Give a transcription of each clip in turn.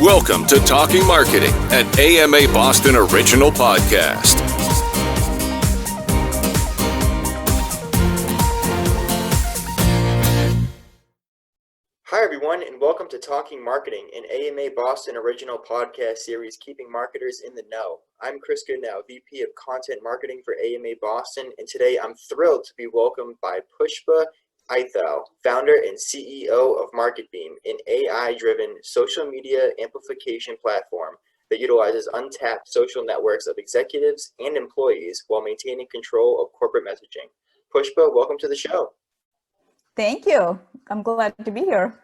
Welcome to Talking Marketing, an AMA Boston original podcast. Hi, everyone, and welcome to Talking Marketing, an AMA Boston original podcast series keeping marketers in the know. I'm Chris Goodnow, VP of Content Marketing for AMA Boston, and today I'm thrilled to be welcomed by Pushpa Aithal, founder and CEO of MarketBeam, an AI-driven social media amplification platform that utilizes untapped social networks of executives and employees while maintaining control of corporate messaging. Pushpa, welcome to the show. Thank you. I'm glad to be here.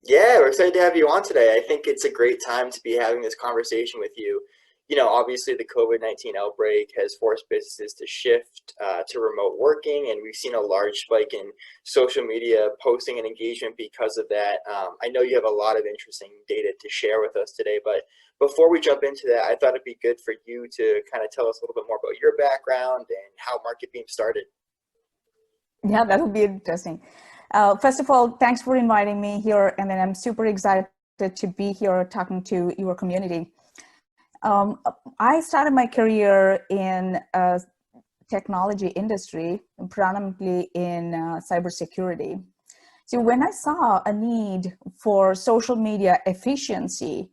Yeah, we're excited to have you on today. I think it's a great time to be having this conversation with you. You know, obviously the COVID-19 outbreak has forced businesses to shift to remote working, and we've seen a large spike in social media posting and engagement because of that. I know you have a lot of interesting data to share with us today, but before we jump into that, I thought it'd be good for you to kind of tell us a little bit more about your background and how MarketBeam started. Yeah, that would be interesting. First of all, thanks for inviting me here, and then I'm super excited to be here talking to your community. I started my career in technology industry, predominantly in cybersecurity. So when I saw a need for social media efficiency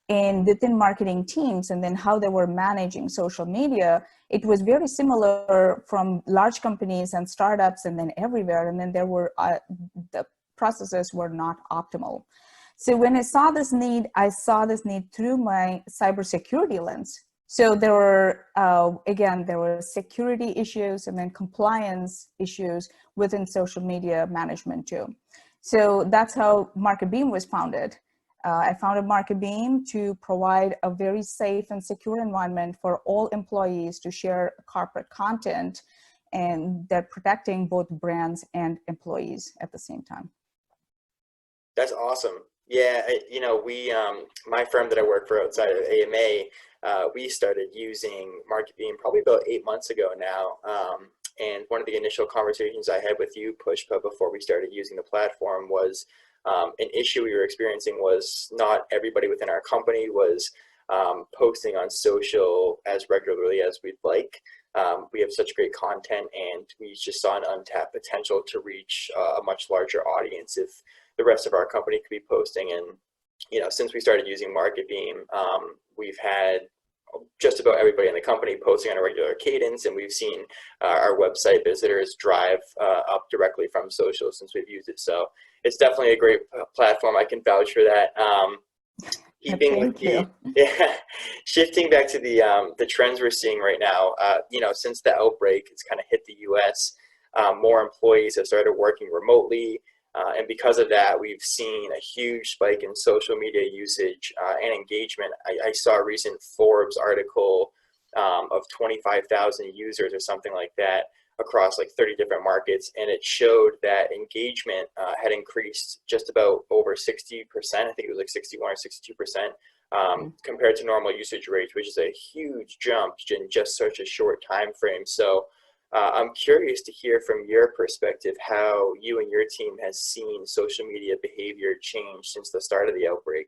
within marketing teams and then how they were managing social media, it was very similar from large companies and startups and then everywhere. And then there were, the processes were not optimal. So when I saw this need through my cybersecurity lens. So there were, there were security issues and then compliance issues within social media management too. So that's how MarketBeam was founded. I founded MarketBeam to provide a very safe and secure environment for all employees to share corporate content, and they're protecting both brands and employees at the same time. That's awesome. Yeah, my firm that I work for outside of AMA, we started using MarketBeam probably about 8 months ago now. And one of the initial conversations I had with you, Pushpa, before we started using the platform was an issue we were experiencing was not everybody within our company was posting on social as regularly as we'd like. We have such great content, and we just saw an untapped potential to reach a much larger audience if the rest of our company could be posting. And, you know, since we started using MarketBeam, we've had just about everybody in the company posting on a regular cadence, and we've seen our website visitors drive up directly from social since we've used it. So it's definitely a great platform. I can vouch for that. Shifting back to the trends we're seeing right now, since the outbreak, it's kind of hit the US, more employees have started working remotely. And because of that, we've seen a huge spike in social media usage and engagement. I saw a recent Forbes article of 25,000 users or something like that across like 30 different markets. And it showed that engagement had increased just about over 60%. I think it was like 61 or 62% compared to normal usage rates, which is a huge jump in just such a short time frame. So I'm curious to hear from your perspective how you and your team has seen social media behavior change since the start of the outbreak.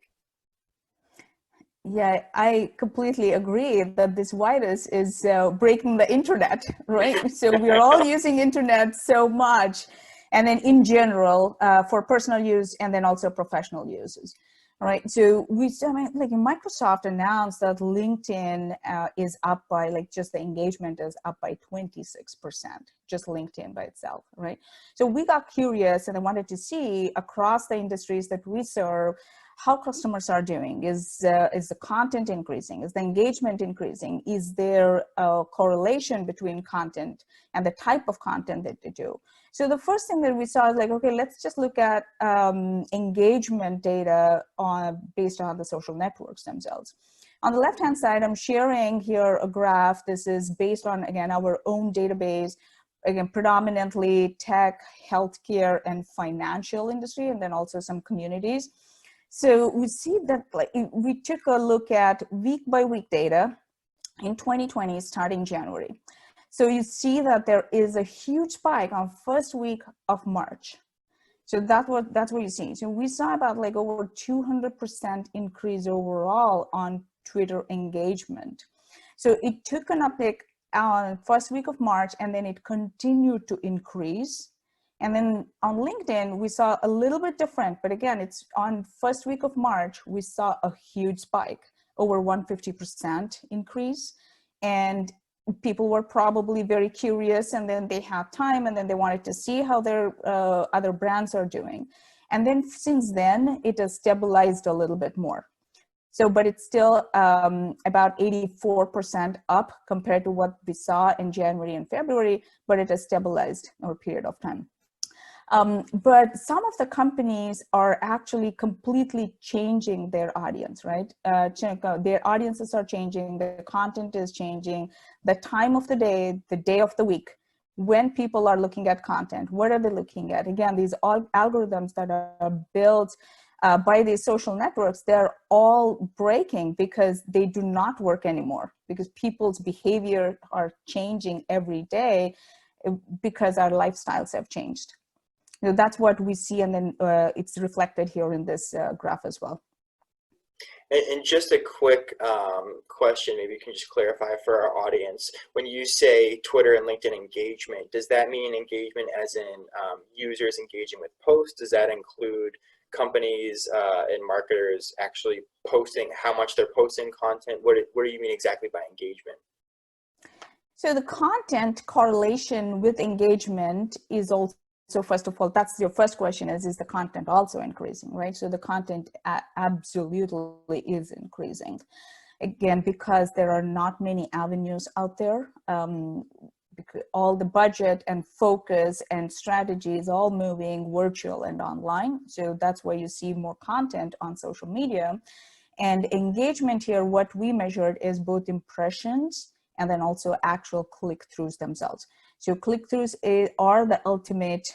Yeah, I completely agree that this virus is breaking the internet, right? So we're all using internet so much, and then in general for personal use and then also professional uses. Right, so Microsoft announced that LinkedIn is up by just the engagement is up by 26%, just LinkedIn by itself, right? So we got curious and I wanted to see across the industries that we serve how customers are doing. Is the content increasing? Is the engagement increasing? Is there a correlation between content and the type of content that they do? So the first thing that we saw is okay, let's just look at engagement data based on the social networks themselves. On the left-hand side, I'm sharing here a graph. This is based on, again, our own database, again, predominantly tech, healthcare, and financial industry, and then also some communities. So we see that we took a look at week-by-week data in 2020, starting January. So you see that there is a huge spike on first week of March. So that's what you're seeing. So we saw about like over 200% increase overall on Twitter engagement. So it took an uptick on first week of March, and then it continued to increase. And then on LinkedIn, we saw a little bit different, but again, it's on first week of March, we saw a huge spike, over 150% increase. And people were probably very curious, and then they had time, and then they wanted to see how their other brands are doing. And then since then, it has stabilized a little bit more. So, but it's still about 84% up compared to what we saw in January and February, but it has stabilized over a period of time. But some of the companies are actually completely changing their audience, right? Their audiences are changing, the content is changing, the time of the day of the week, when people are looking at content, what are they looking at? Again, these algorithms that are built by these social networks, they're all breaking because they do not work anymore, because people's behavior are changing every day because our lifestyles have changed. You know, that's what we see, and then it's reflected here in this graph as well. And just a quick question, maybe you can just clarify for our audience. When you say Twitter and LinkedIn engagement, does that mean engagement as in users engaging with posts? Does that include companies and marketers actually posting, how much they're posting content? What do you mean exactly by engagement? So the content correlation with engagement is also, so first of all, that's your first question, is the content also increasing, right? So the content absolutely is increasing. Again, because there are not many avenues out there. Because all the budget and focus and strategy is all moving virtual and online. So that's why you see more content on social media. And engagement here, what we measured is both impressions and then also actual click-throughs themselves. So click-throughs are the ultimate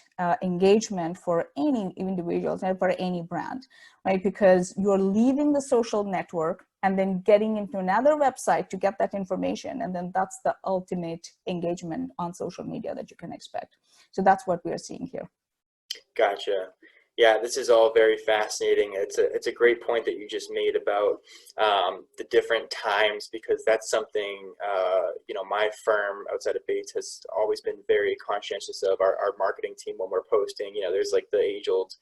engagement for any individuals and for any brand, right? Because you're leaving the social network and then getting into another website to get that information. And then that's the ultimate engagement on social media that you can expect. So that's what we are seeing here. Gotcha. Yeah, this is all very fascinating. It's a great point that you just made about the different times, because that's something, you know, my firm outside of Bates has always been very conscientious of. Our marketing team, when we're posting, you know, there's like the age-old,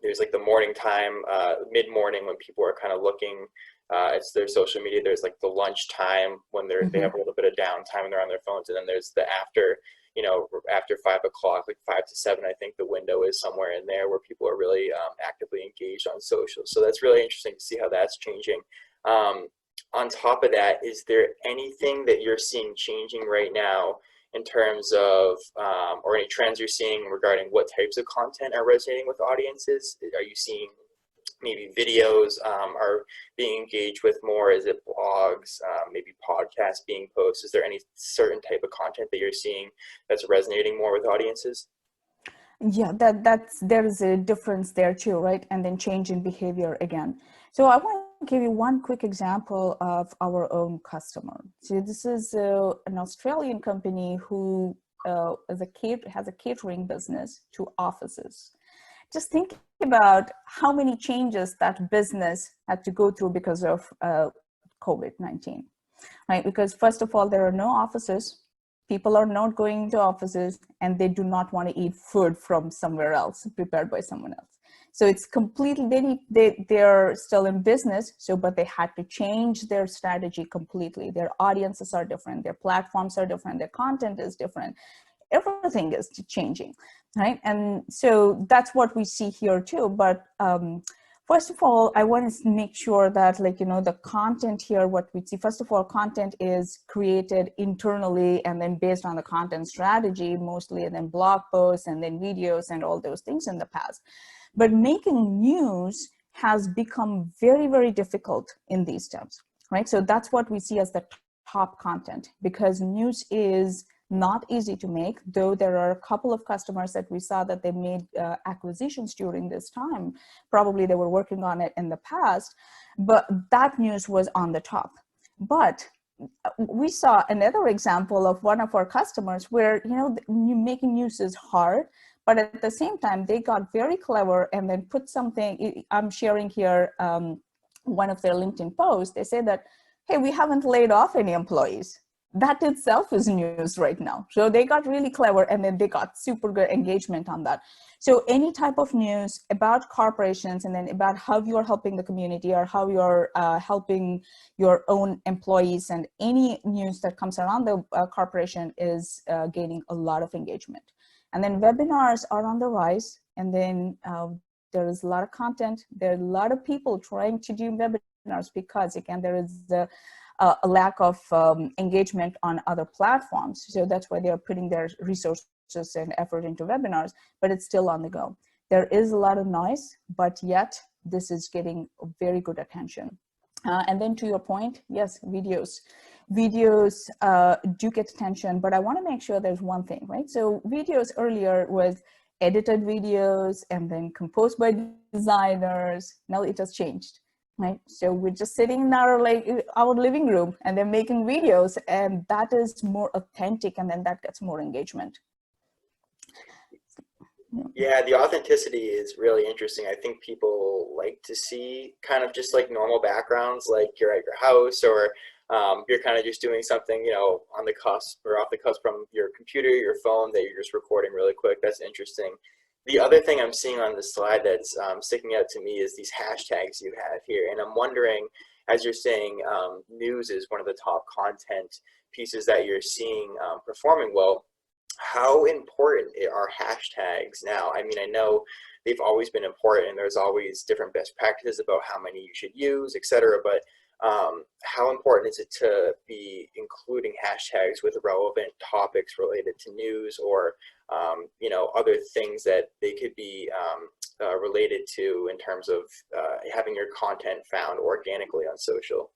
there's like the morning time, mid-morning when people are kind of looking, it's their social media. There's like the lunch time when they have a little bit of downtime and they're on their phones, and then there's the after, you know, after 5 o'clock, like 5 to 7, I think the window is somewhere in there where people are really actively engaged on social. So that's really interesting to see how that's changing. On top of that, is there anything that you're seeing changing right now in terms of, or any trends you're seeing regarding what types of content are resonating with audiences? Are you seeing maybe videos are being engaged with more? Is it blogs, maybe podcasts being posted? Is there any certain type of content that you're seeing that's resonating more with audiences? Yeah, there's a difference there too, right? And then change in behavior again. So I want to give you one quick example of our own customer. So this is an Australian company who has a catering business to offices. Just think about how many changes that business had to go through because of COVID-19, right? Because first of all, there are no offices. People are not going to offices, and they do not want to eat food from somewhere else, prepared by someone else. So it's completely, they're still in business, but they had to change their strategy completely. Their audiences are different, their platforms are different, their content is different. Everything is changing, right? And so that's what we see here too. But first of all, I want to make sure that, like, you know, the content here, what we see, first of all, content is created internally and then based on the content strategy mostly, and then blog posts and then videos and all those things in the past. But making news has become very, very difficult in these times, right? So that's what we see as the top content, because news is not easy to make, though there are a couple of customers that we saw that they made acquisitions during this time. Probably they were working on it in the past, but that news was on the top. But we saw another example of one of our customers where, you know, making news is hard, But at the same time, they got very clever and then put something, I'm sharing here one of their LinkedIn posts. They say that, hey, we haven't laid off any employees. That itself is news right now. So they got really clever and then they got super good engagement on that. So any type of news about corporations and then about how you're helping the community or how you're helping your own employees, and any news that comes around the corporation is gaining a lot of engagement. And then webinars are on the rise, and then there is a lot of content. There are a lot of people trying to do webinars because, again, there is a lack of engagement on other platforms. So that's why they are putting their resources and effort into webinars, but it's still on the go. There is a lot of noise, but yet this is getting very good attention. And then to your point, yes, videos do get attention, but I want to make sure there's one thing, right? So videos earlier was edited videos and then composed by designers. Now it has changed. Right, so we're just sitting in our living room and they're making videos, and that is more authentic, and then that gets more engagement. Yeah, the authenticity is really interesting. I think people like to see kind of just like normal backgrounds, like you're at your house, or you're kind of just doing something, you know, on the cusp or off the cusp from your computer, your phone, that you're just recording really quick. That's interesting. The other thing I'm seeing on the slide that's sticking out to me is these hashtags you have here. And I'm wondering, as you're saying, news is one of the top content pieces that you're seeing performing well. How important are hashtags now? I mean, I know they've always been important, and there's always different best practices about how many you should use, etc. But how important is it to be including hashtags with relevant topics related to news, or you know, other things that they could be related to in terms of having your content found organically on social?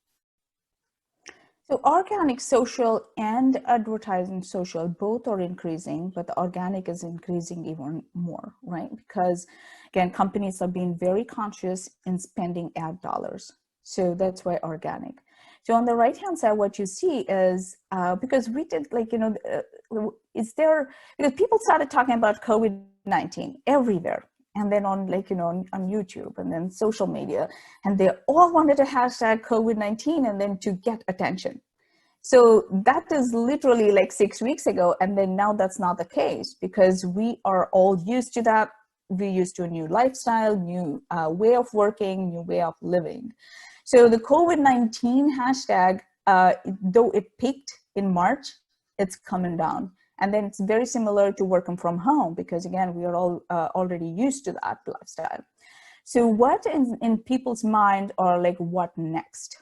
So organic social and advertising social both are increasing, but the organic is increasing even more, right? Because again, companies are being very conscious in spending ad dollars. So that's why organic. So on the right-hand side, what you see is, because we did, like, you know, because people started talking about COVID-19 everywhere. And then on, like, you know, on YouTube and then social media, and they all wanted to hashtag COVID-19 and then to get attention. So that is literally like 6 weeks ago. And then now that's not the case, because we are all used to that. We're used to a new lifestyle, new way of working, new way of living. So the COVID-19 hashtag, though it peaked in March, it's coming down. And then it's very similar to working from home, because again, we are all already used to that lifestyle. So what in people's mind are like, what next?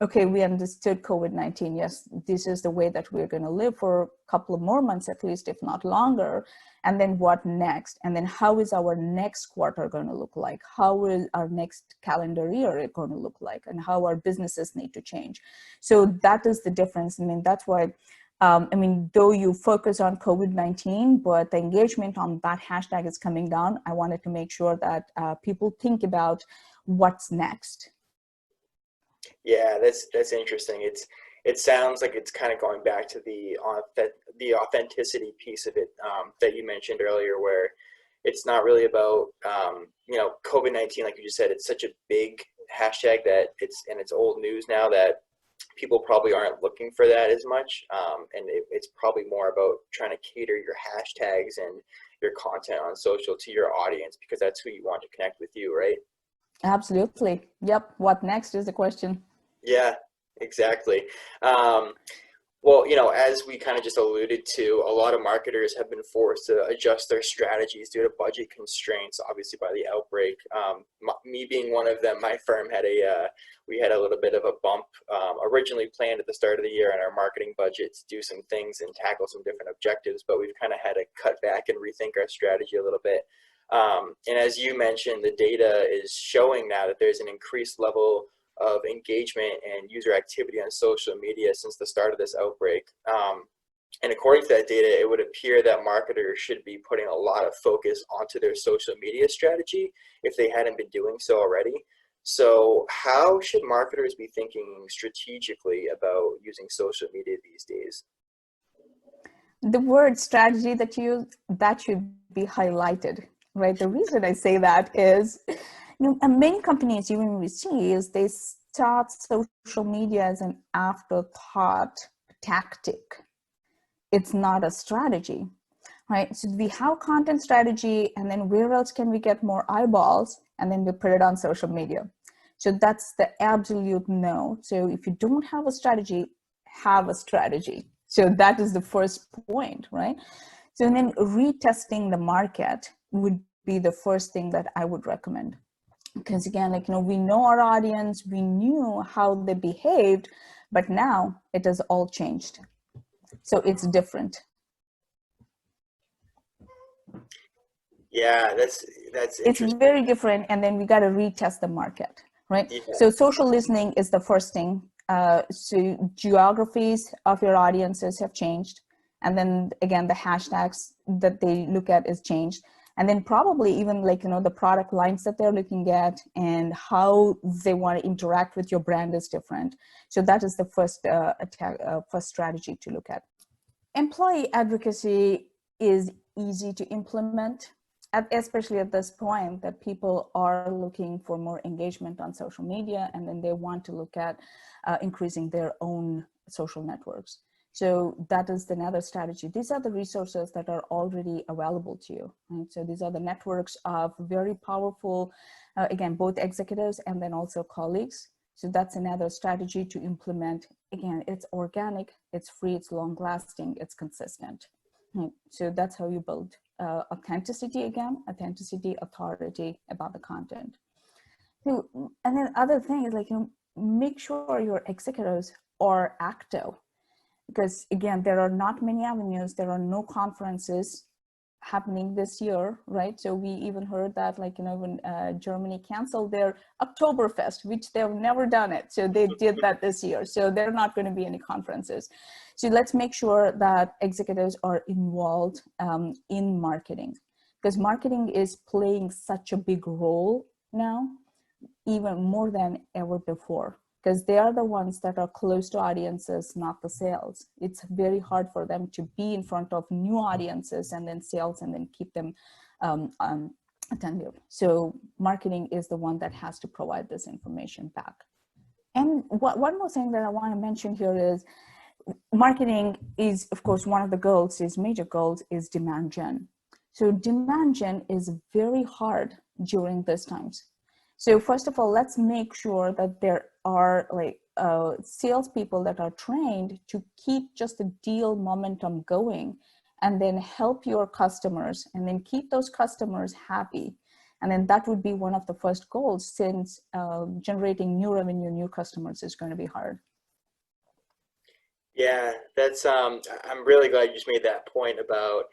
Okay, we understood COVID-19. Yes, this is the way that we're going to live for a couple of more months, at least, if not longer. And then what next? And then how is our next quarter going to look like? How is our next calendar year going to look like? And how our businesses need to change? So that is the difference. I mean, that's why, I mean, though you focus on COVID-19, but the engagement on that hashtag is coming down. I wanted to make sure that people think about what's next. Yeah, that's interesting. It sounds like it's kind of going back to the authenticity piece of it that you mentioned earlier, where it's not really about you know, COVID-19, like you just said. It's such a big hashtag that it's old news now, that people probably aren't looking for that as much, and it's probably more about trying to cater your hashtags and your content on social to your audience, because that's who you want to connect with you, right? Absolutely. Yep. What next is the question. Yeah, exactly. Well, you know, as we kind of just alluded to, a lot of marketers have been forced to adjust their strategies due to budget constraints, obviously by the outbreak. Me being one of them, my firm had we had a little bit of a bump originally planned at the start of the year in our marketing budget to do some things and tackle some different objectives, but we've kind of had to cut back and rethink our strategy a little bit. And as you mentioned, the data is showing now that there's an increased level of engagement and user activity on social media since the start of this outbreak. And according to that data, it would appear that marketers should be putting a lot of focus onto their social media strategy if they hadn't been doing so already. So how should marketers be thinking strategically about using social media these days? The word strategy that you be highlighted, right? The reason I say that is, and many companies, even we see, is they start social media as an afterthought tactic. It's not a strategy, right? So we have content strategy, and then where else can we get more eyeballs? And then we put it on social media. So that's the absolute no. So if you don't have a strategy, have a strategy. So that is the first point, right? So then retesting the market would be the first thing that I would recommend. Because again, we know our audience, we knew how they behaved, but now it has all changed. So it's different. Yeah, that's interesting. It's very different, and then we got to retest the market, right? Yeah. So social listening is the first thing. So geographies of your audiences have changed, and then again, the hashtags that they look at is changed, and then probably even the product lines that they're looking at and how they want to interact with your brand is different. So that is the first first strategy to look at. Employee advocacy is easy to implement, especially at this point that people are looking for more engagement on social media, and then they want to look at increasing their own social networks. So that is another strategy. These are the resources that are already available to you. Right? So these are the networks of very powerful, again, both executives and then also colleagues. So that's another strategy to implement. Again, it's organic, it's free, it's long lasting, it's consistent. So that's how you build authenticity, again, authenticity, authority about the content. So, and then other thing is make sure your executives are active, because again, there are not many avenues, there are no conferences happening this year, right? So we even heard that when Germany canceled their Oktoberfest, which they've never done it. So they did that this year. So there are not going to be any conferences. So let's make sure that executives are involved in marketing, because marketing is playing such a big role now, even more than ever before, because they are the ones that are close to audiences, not the sales. It's very hard for them to be in front of new audiences and then sales and then keep them attentive. So marketing is the one that has to provide this information back. And one more thing that I want to mention here is marketing is, of course, one of the goals, is major goals, is demand gen. So demand gen is very hard during these times. So first of all, let's make sure that there are salespeople that are trained to keep just the deal momentum going, and then help your customers, and then keep those customers happy. And then that would be one of the first goals, since generating new revenue, new customers is going to be hard. Yeah, that's I'm really glad you just made that point about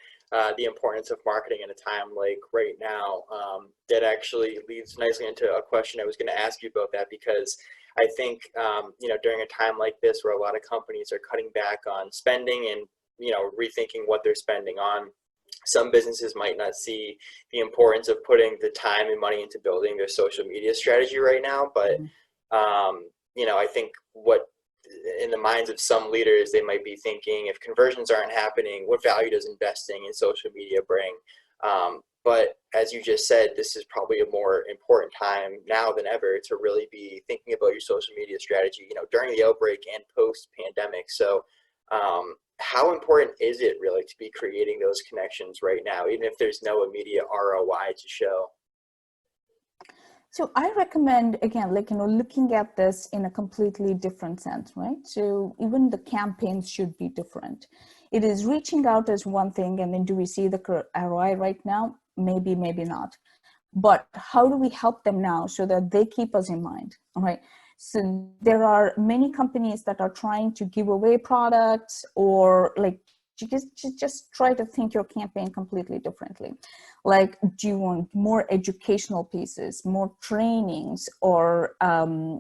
the importance of marketing in a time like right now. That actually leads nicely into a question I was going to ask you about that, because I think during a time like this where a lot of companies are cutting back on spending and rethinking what they're spending on, some businesses might not see the importance of putting the time and money into building their social media strategy right now. But I think what in the minds of some leaders, they might be thinking, if conversions aren't happening, what value does investing in social media bring? But as you just said, this is probably a more important time now than ever to really be thinking about your social media strategy, during the outbreak and post pandemic. So how important is it really to be creating those connections right now, even if there's no immediate ROI to show? So I recommend, again, looking at this in a completely different sense, right? So even the campaigns should be different. It is reaching out as one thing, and then do we see the ROI right now? Maybe, maybe not. But how do we help them now so that they keep us in mind, all right? So there are many companies that are trying to give away products, or just try to think your campaign completely differently. Do you want more educational pieces, more trainings, or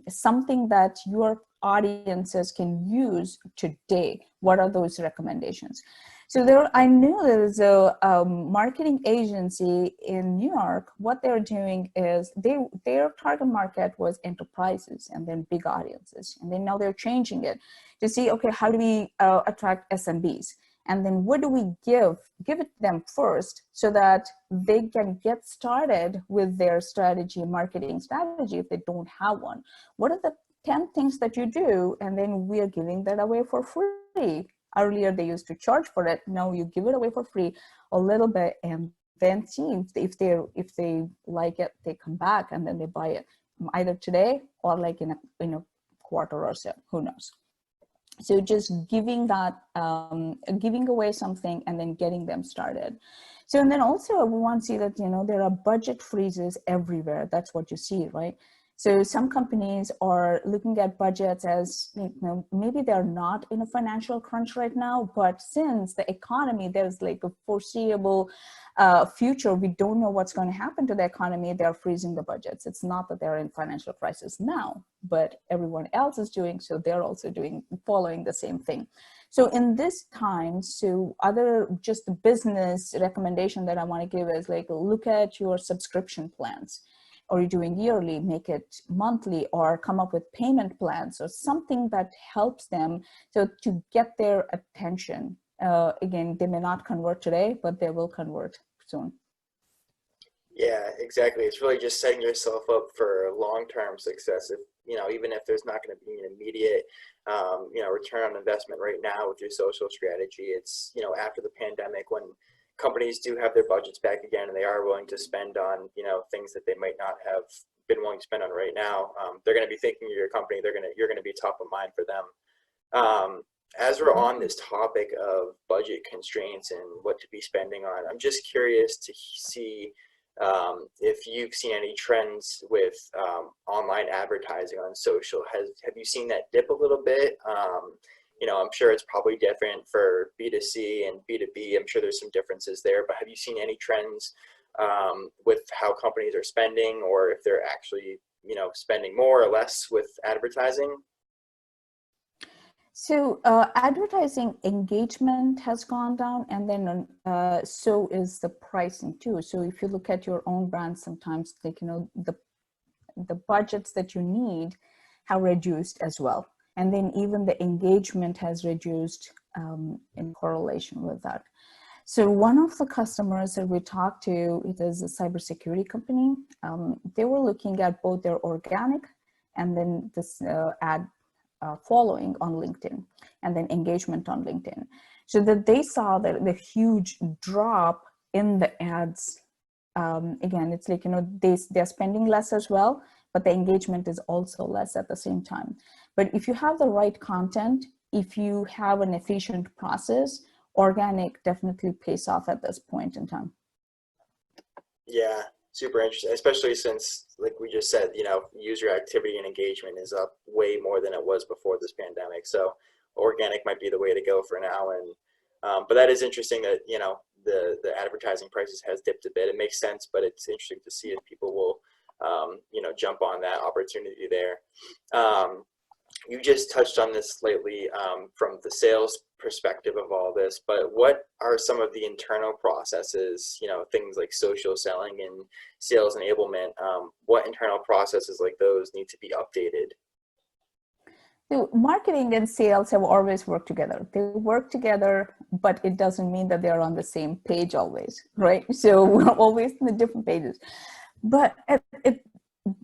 something that your audiences can use today? What are those recommendations? So I knew there is a marketing agency in New York. What they're doing is their target market was enterprises and then big audiences. And then now they're changing it to see, okay, how do we attract SMBs? And then what do we give it them first so that they can get started with their marketing strategy if they don't have one? What are the 10 things that you do? And then we are giving that away for free. Earlier, they used to charge for it. Now you give it away for free a little bit, and then see if they like it, they come back and then they buy it either today or like in a quarter or so, who knows. So just giving away something and then getting them started. So, and then also we want to see that, there are budget freezes everywhere. That's what you see, right? So some companies are looking at budgets as, maybe they're not in a financial crunch right now, but since the economy, there's like a foreseeable future, we don't know what's going to happen to the economy, they're freezing the budgets. It's not that they're in financial crisis now, but everyone else is doing, so they're also following the same thing. So in this time, just the business recommendation that I want to give is like, look at your subscription plans. Or you're doing yearly, make it monthly, or come up with payment plans or something that helps them to get their attention. Again, they may not convert today, but they will convert soon. Yeah, exactly. It's really just setting yourself up for long-term success. If, even if there's not going to be an immediate, return on investment right now with your social strategy, it's, after the pandemic when companies do have their budgets back again and they are willing to spend on, things that they might not have been willing to spend on right now. They're going to be thinking of your company. You're going to be top of mind for them. As we're on this topic of budget constraints and what to be spending on, I'm just curious to see if you've seen any trends with online advertising on social. Have you seen that dip a little bit? I'm sure it's probably different for B2C and B2B. I'm sure there's some differences there, but have you seen any trends with how companies are spending, or if they're actually, spending more or less with advertising? So advertising engagement has gone down, and then so is the pricing too. So if you look at your own brand, sometimes like, the budgets that you need have reduced as well. And then even the engagement has reduced in correlation with that. So one of the customers that we talked to, it is a cybersecurity company. They were looking at both their organic and then this ad following on LinkedIn, and then engagement on LinkedIn. So that they saw that the huge drop in the ads. Again, it's like, they're spending less as well, but the engagement is also less at the same time. But if you have the right content, if you have an efficient process, organic definitely pays off at this point in time. Yeah, super interesting, especially since, like we just said, user activity and engagement is up way more than it was before this pandemic. So organic might be the way to go for now. And but that is interesting that, the advertising prices has dipped a bit. It makes sense, but it's interesting to see if people will, jump on that opportunity there. You just touched on this slightly from the sales perspective of all this, but what are some of the internal processes, things like social selling and sales enablement, what internal processes like those need to be updated? So marketing and sales have always worked together. They work together, but it doesn't mean that they're on the same page always, right? So we're always in the different pages. But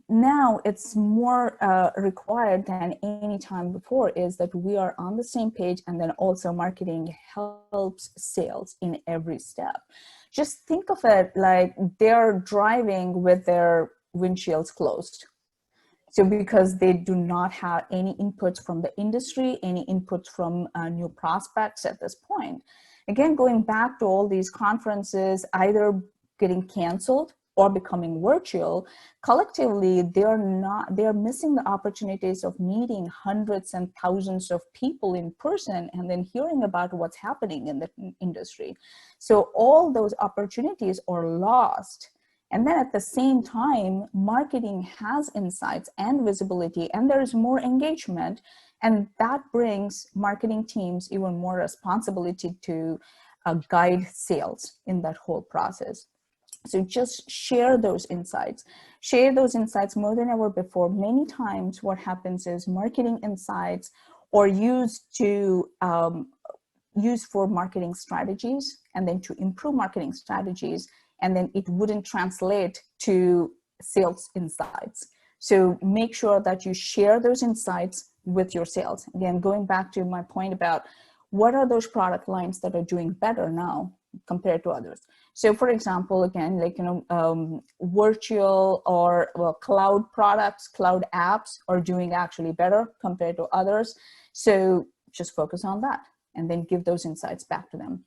now it's more required than any time before, is that we are on the same page, and then also marketing helps sales in every step. Just think of it like they're driving with their windshields closed. So because they do not have any inputs from the industry, any inputs from new prospects at this point. Again, going back to all these conferences, either getting canceled or becoming virtual, collectively, they're missing the opportunities of meeting hundreds and thousands of people in person and then hearing about what's happening in the industry. So all those opportunities are lost. And then at the same time, marketing has insights and visibility, and there is more engagement. And that brings marketing teams even more responsibility to guide sales in that whole process. So just share those insights. Share those insights more than ever before. Many times what happens is marketing insights are used to use for marketing strategies and then to improve marketing strategies, and then it wouldn't translate to sales insights. So make sure that you share those insights with your sales. Again, going back to my point about what are those product lines that are doing better now compared to others. So for example, again, like, virtual or cloud products, cloud apps are doing actually better compared to others. So just focus on that and then give those insights back to them.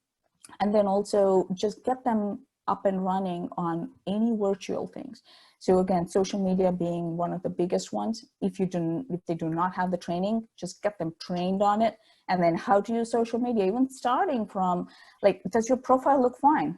And then also just get them up and running on any virtual things. So again, social media being one of the biggest ones. If they do not have the training, just get them trained on it. And then how to use social media, even starting from like, does your profile look fine?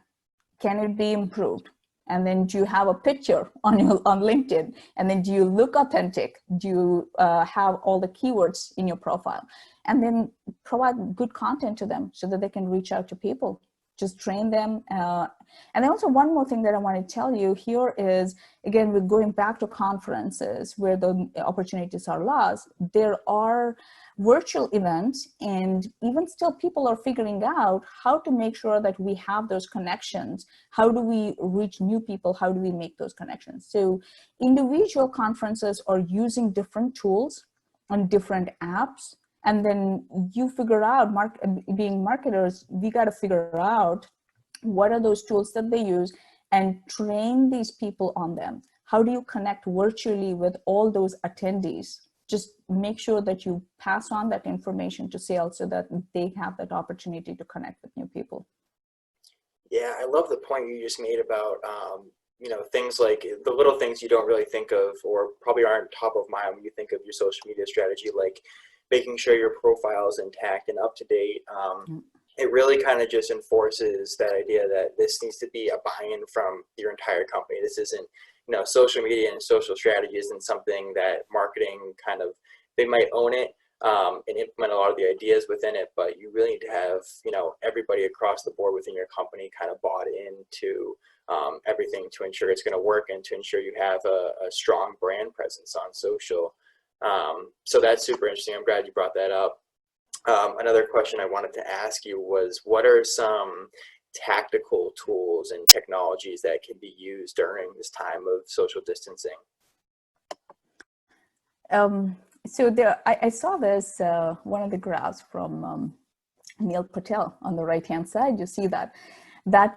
Can it be improved? And then do you have a picture on LinkedIn? And then do you look authentic? Do you have all the keywords in your profile? And then provide good content to them so that they can reach out to people. Just train them. And then also one more thing that I want to tell you here is, again, we're going back to conferences where the opportunities are lost. There are virtual events, and even still people are figuring out how to make sure that we have those connections. How do we reach new people? How do we make those connections? So individual conferences are using different tools on different apps. And then you figure out, being marketers, we got to figure out what are those tools that they use and train these people on them. How do you connect virtually with all those attendees? Just make sure that you pass on that information to sales so that they have that opportunity to connect with new people. Yeah, I love the point you just made about, things like the little things you don't really think of or probably aren't top of mind when you think of your social media strategy, like making sure your profile is intact and up to date. It really kind of just enforces that idea that this needs to be a buy-in from your entire company. This isn't, social media and social strategy isn't something that marketing they might own it and implement a lot of the ideas within it, but you really need to have, everybody across the board within your company kind of bought into everything to ensure it's going to work and to ensure you have a strong brand presence on social. So that's super interesting. I'm glad you brought that up. Another question I wanted to ask you was, what are some tactical tools and technologies that can be used during this time of social distancing? So I saw this, one of the graphs from Neil Patel on the right-hand side. You see that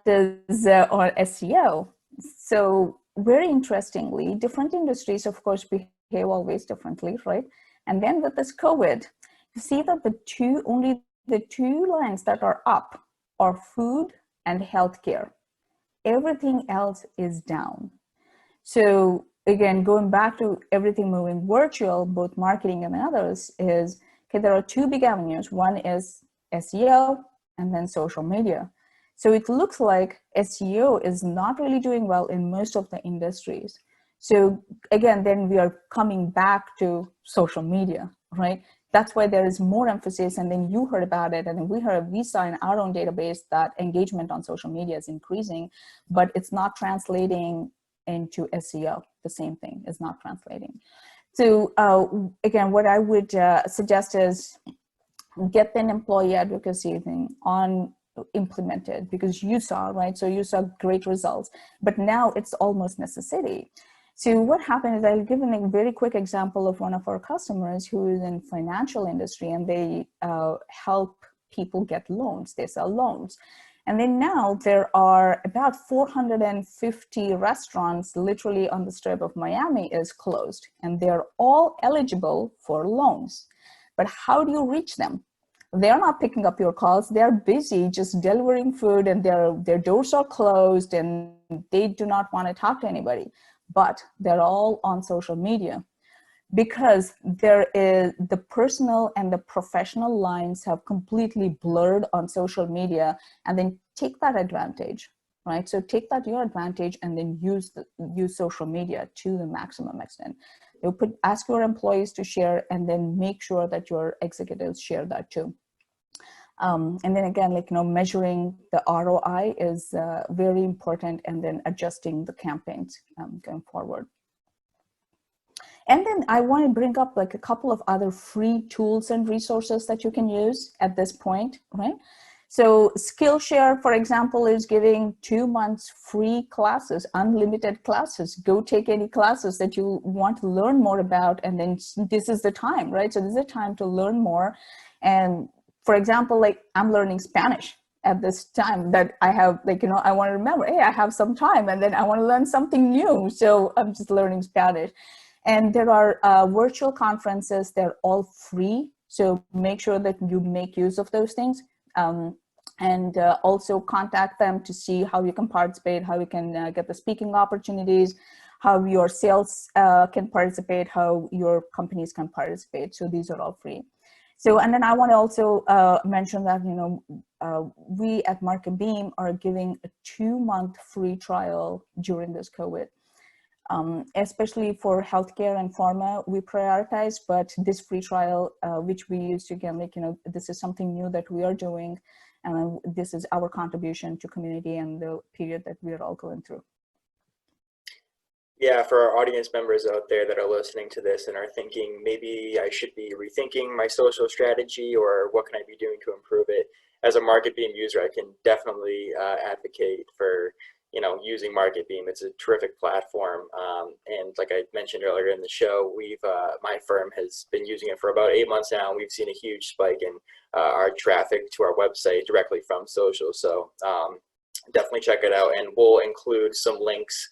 is on SEO. So very interestingly, different industries, of course, behave always differently, right? And then with this COVID, you see that only the two lines that are up are food and healthcare. Everything else is down. So again, going back to everything moving virtual, both marketing and others, is, okay, there are two big avenues. One is SEO and then social media. So it looks like SEO is not really doing well in most of the industries. So again, then we are coming back to social media, right? That's why there is more emphasis. And then you heard about it, and then we saw in our own database that engagement on social media is increasing, but it's not translating into SEO. The same thing is not translating. So again, what I would suggest is get an employee advocacy thing implemented, because you saw, right? So you saw great results, but now it's almost necessity. So what happened is, I'll give a very quick example of one of our customers who is in financial industry, and they help people get loans. They sell loans. And then now there are about 450 restaurants literally on the strip of Miami is closed, and they're all eligible for loans. But how do you reach them? They're not picking up your calls. They're busy just delivering food, and their doors are closed, and they do not want to talk to anybody. But they're all on social media, because there is the personal and the professional lines have completely blurred on social media. And then take that advantage, right? So take that your advantage, and then use social media to the maximum extent. Ask your employees to share, and then make sure that your executives share that too. And then again, measuring the ROI is very important, and then adjusting the campaigns going forward. And then I want to bring up like a couple of other free tools and resources that you can use at this point, right? So Skillshare, for example, is giving 2 months free classes, unlimited classes. Go take any classes that you want to learn more about, and then this is the time, right? So this is the time to learn more. And for example, like I'm learning Spanish at this time that I have, like, I want to remember, hey, I have some time, and then I want to learn something new. So I'm just learning Spanish. And there are virtual conferences, they're all free. So make sure that you make use of those things. And also contact them to see how you can participate, how you can get the speaking opportunities, how your sales can participate, how your companies can participate. So these are all free. So, and then I want to also mention that, we at MarketBeam are giving a 2-month free trial during this COVID. Especially for healthcare and pharma, we prioritize, but this free trial, which we use to, again, like, this is something new that we are doing, and this is our contribution to community and the period that we're all going through. Yeah, for our audience members out there that are listening to this and are thinking, maybe I should be rethinking my social strategy, or what can I be doing to improve it? As a MarketBeam user, I can definitely advocate for using MarketBeam. It's a terrific platform, and like I mentioned earlier in the show, my firm has been using it for about 8 months now, and we've seen a huge spike in our traffic to our website directly from social. So definitely check it out, and we'll include some links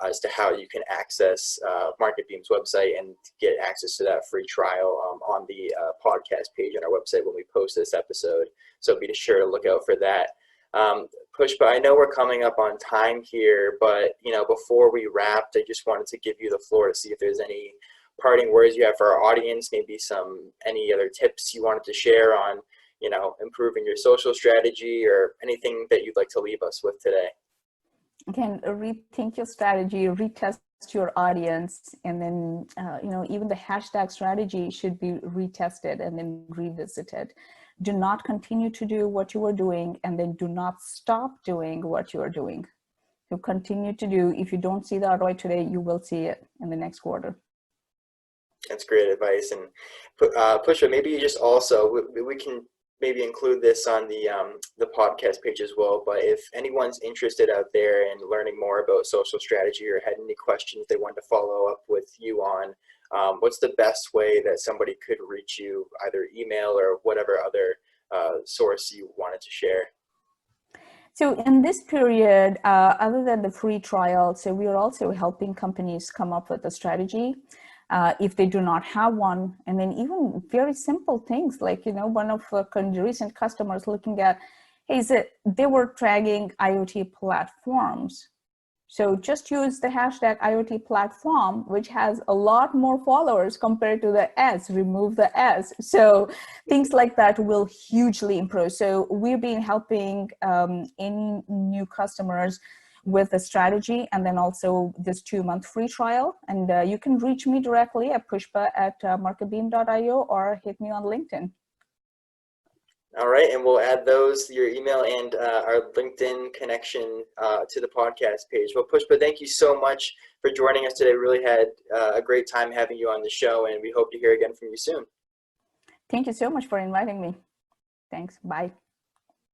as to how you can access MarketBeam's website and get access to that free trial on the podcast page on our website when we post this episode. So be sure to look out for that. Pushpa, I know we're coming up on time here, but before we wrapped, I just wanted to give you the floor to see if there's any parting words you have for our audience, maybe any other tips you wanted to share on improving your social strategy, or anything that you'd like to leave us with today. Again, rethink your strategy, retest your audience, and then even the hashtag strategy should be retested and then revisited. Do not continue to do what you are doing, and then do not stop doing what you are doing. So continue to do. If you don't see the ROI today, you will see it in the next quarter. That's great advice. And Pushpa, maybe you just also, we can maybe include this on the podcast page as well, but if anyone's interested out there in learning more about social strategy, or had any questions they want to follow up with you on, what's the best way that somebody could reach you, either email or whatever other source you wanted to share? So in this period, other than the free trial, so we are also helping companies come up with a strategy if they do not have one. And then even very simple things like, one of the recent customers looking at, hey, they were tagging IoT platforms. So just use the hashtag IoT platform, which has a lot more followers compared to the S, remove the S. So things like that will hugely improve. So we've been helping any new customers with a strategy, and then also this 2-month free trial. And you can reach me directly at pushpa@marketbeam.io, or hit me on LinkedIn. All right, and we'll add your email and our LinkedIn connection to the podcast page. Well, Pushpa, thank you so much for joining us today. Really had a great time having you on the show, and we hope to hear again from you soon. Thank you so much for inviting me. Thanks. Bye.